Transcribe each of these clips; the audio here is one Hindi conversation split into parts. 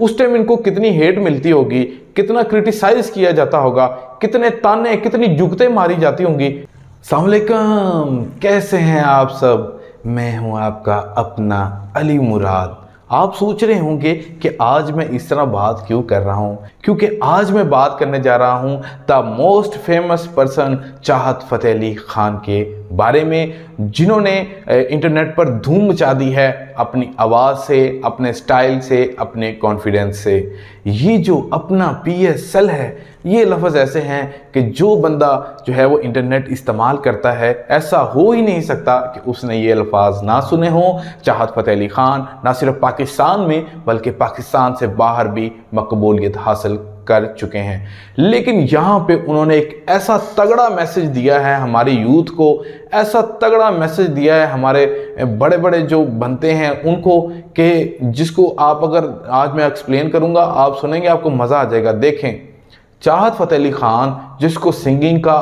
उस टाइम इनको कितनी हेट मिलती होगी, कितना क्रिटिसाइज किया जाता होगा, कितने ताने, कितनी जुगतें मारी जाती होंगी। अस्सलाम वालेकुम, कैसे हैं आप सब? मैं हूं आपका अपना अली मुराद। आप सोच रहे होंगे कि आज मैं इस तरह बात क्यों कर रहा हूं, क्योंकि आज मैं बात करने जा रहा हूं द मोस्ट फेमस पर्सन चाहत फ़तेह अली खान के बारे में, जिन्होंने इंटरनेट पर धूम मचा दी है अपनी आवाज़ से, अपने स्टाइल से, अपने कॉन्फिडेंस से। ये जो अपना PSL है, ये लफ्ज़ ऐसे हैं कि जो बंदा जो है वो इंटरनेट इस्तेमाल करता है, ऐसा हो ही नहीं सकता कि उसने ये अल्फाज ना सुने हों। चाहत फ़तेह अली खान ना सिर्फ पाकिस्तान में बल्कि पाकिस्तान से बाहर भी मकबूलियत हासिल कर चुके हैं। लेकिन यहाँ पे उन्होंने एक ऐसा तगड़ा मैसेज दिया है हमारे यूथ को, ऐसा तगड़ा मैसेज दिया है हमारे बड़े बड़े जो बनते हैं उनको, कि जिसको आप अगर आज मैं एक्सप्लेन करूँगा, आप सुनेंगे, आपको मज़ा आ जाएगा। देखें, चाहत फ़तेह अली खान, जिसको सिंगिंग का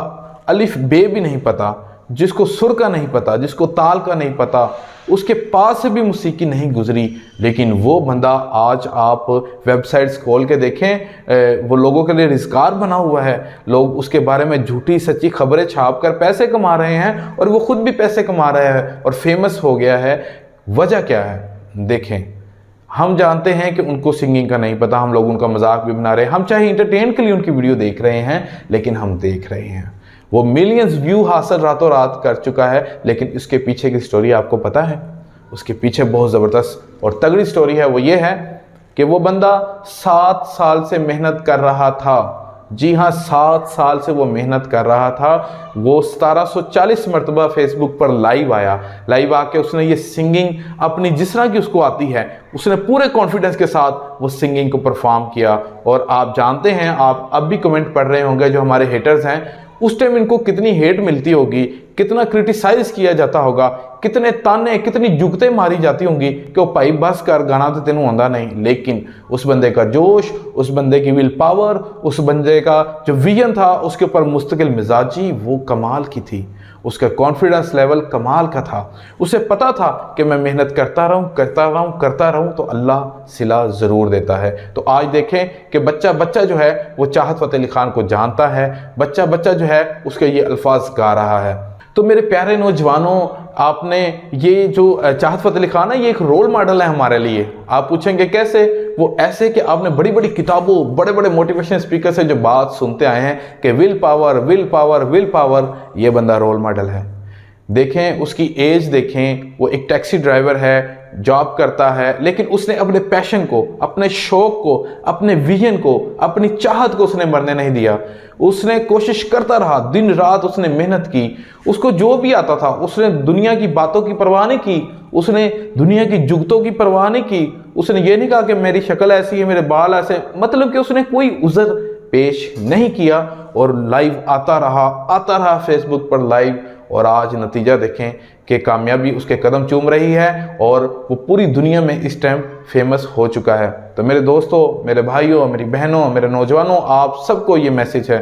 अलिफ बे भी नहीं पता, जिसको सुर का नहीं पता, जिसको ताल का नहीं पता, उसके पास से भी मौसीकी नहीं गुजरी, लेकिन वो बंदा आज आप वेबसाइट्स खोल के देखें, वो लोगों के लिए रिज़गार बना हुआ है। लोग उसके बारे में झूठी सच्ची खबरें छाप कर पैसे कमा रहे हैं और वो खुद भी पैसे कमा रहा है और फेमस हो गया है। वजह क्या है? देखें, हम जानते हैं कि उनको सिंगिंग का नहीं पता, हम लोग उनका मजाक भी बना रहे हैं, हम चाहे इंटरटेन के लिए उनकी वीडियो देख रहे हैं, लेकिन हम देख रहे हैं वो मिलियंस व्यू हासिल रातों रात कर चुका है। लेकिन इसके पीछे की स्टोरी आपको पता है? उसके पीछे बहुत ज़बरदस्त और तगड़ी स्टोरी है। वो ये है कि वो बंदा 7 साल से मेहनत कर रहा था। जी हाँ, 7 साल से वो मेहनत कर रहा था। वो 1740 मरतबा फेसबुक पर लाइव आया। लाइव आके उसने ये सिंगिंग अपनी जिस तरह की उसको आती है, उसने पूरे कॉन्फिडेंस के साथ वो सिंगिंग को परफॉर्म किया। और आप जानते हैं, आप अब भी कमेंट पढ़ रहे होंगे जो हमारे हेटर्स हैं, उस टाइम इनको कितनी हेट मिलती होगी, कितना क्रिटिसाइज किया जाता होगा, कितने ताने, कितनी जुगतें मारी जाती होंगी कि वो भाई बस कर, गाना तो तेनों आंदा नहीं। लेकिन उस बंदे का जोश, उस बंदे की विल पावर, उस बंदे का जो विजन था, उसके ऊपर मुस्तकिल मिजाजी वो कमाल की थी। उसका कॉन्फिडेंस लेवल कमाल का था। उसे पता था कि मैं मेहनत करता रहूं तो अल्लाह सिला ज़रूर देता है। तो आज देखें कि बच्चा जो है वो चाहत फ़तेह अली खान को जानता है, बच्चा जो है उसके ये अल्फाज गा रहा है। तो मेरे प्यारे नौजवानों, आपने ये जो चाहत फ़तेह अली खान है, ये एक रोल मॉडल है हमारे लिए। आप पूछेंगे कैसे? वो ऐसे कि आपने बड़ी बड़ी किताबों, बड़े बड़े मोटिवेशन स्पीकर से जो बात सुनते आए हैं कि will power will power will power, ये बंदा रोल मॉडल है। देखें उसकी एज, देखें वो एक टैक्सी ड्राइवर है, जॉब करता है, लेकिन उसने अपने पैशन को, अपने शौक को, अपने विजन को, अपनी चाहत को उसने मरने नहीं दिया। उसने कोशिश करता रहा, दिन रात उसने मेहनत की। उसको जो भी आता था, उसने दुनिया की बातों की परवाह नहीं की, उसने दुनिया की जुगतों की परवाह नहीं की। उसने ये नहीं कहा कि मेरी शक्ल ऐसी है, मेरे बाल ऐसे, मतलब कि उसने कोई उज़र पेश नहीं किया और लाइव आता रहा फेसबुक पर लाइव। और आज नतीजा देखें कि कामयाबी उसके कदम चूम रही है और वो पूरी दुनिया में इस टाइम फेमस हो चुका है। तो मेरे दोस्तों, मेरे भाइयों, मेरी बहनों, मेरे नौजवानों, आप सबको ये मैसेज है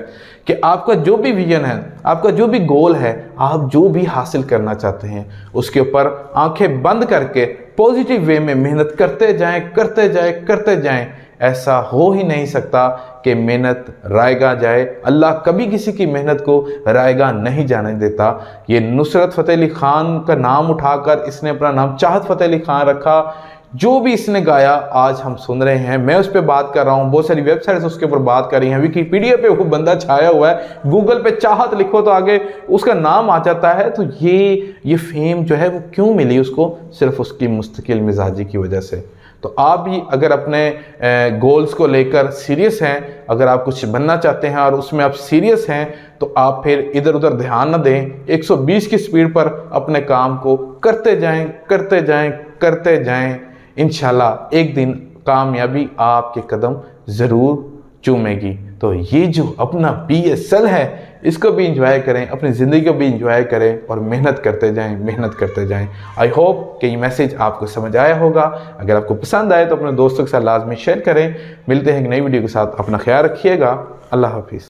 कि आपका जो भी विजन है, आपका जो भी गोल है, आप जो भी हासिल करना चाहते हैं, उसके ऊपर आंखें बंद करके पॉजिटिव वे में मेहनत करते जाएं। ऐसा हो ही नहीं सकता कि मेहनत रायगा जाए। अल्लाह कभी किसी की मेहनत को रायगा नहीं जाने देता। ये नुसरत फ़तेह अली खान का नाम उठाकर इसने अपना नाम चाहत फ़तेह अली खान रखा। जो भी इसने गाया आज हम सुन रहे हैं, मैं उस पर बात कर रहा हूँ, बहुत सारी वेबसाइट्स उसके ऊपर बात कर रही हैं, विकिपीडिया पे वो बंदा छाया हुआ है, गूगल पे चाहत लिखो तो आगे उसका नाम आ जाता है। तो ये फेम जो है वो क्यों मिली उसको? सिर्फ उसकी मुस्तकिल मिजाजी की वजह से। तो आप भी अगर अपने गोल्स को लेकर सीरियस हैं, अगर आप कुछ बनना चाहते हैं और उसमें आप सीरियस हैं, तो आप फिर इधर उधर ध्यान न दें। 120 की स्पीड पर अपने काम को करते जाएं। इंशाल्लाह एक दिन कामयाबी आपके कदम ज़रूर चूमेगी। तो ये जो अपना PSL है, इसको भी इंजॉय करें, अपनी ज़िंदगी को भी इंजॉय करें और मेहनत करते जाएं। आई होप कि ये मैसेज आपको समझ आया होगा। अगर आपको पसंद आए तो अपने दोस्तों के साथ लाजमी शेयर करें। मिलते हैं एक नई वीडियो के साथ, अपना ख्याल रखिएगा। अल्लाह हाफिज़।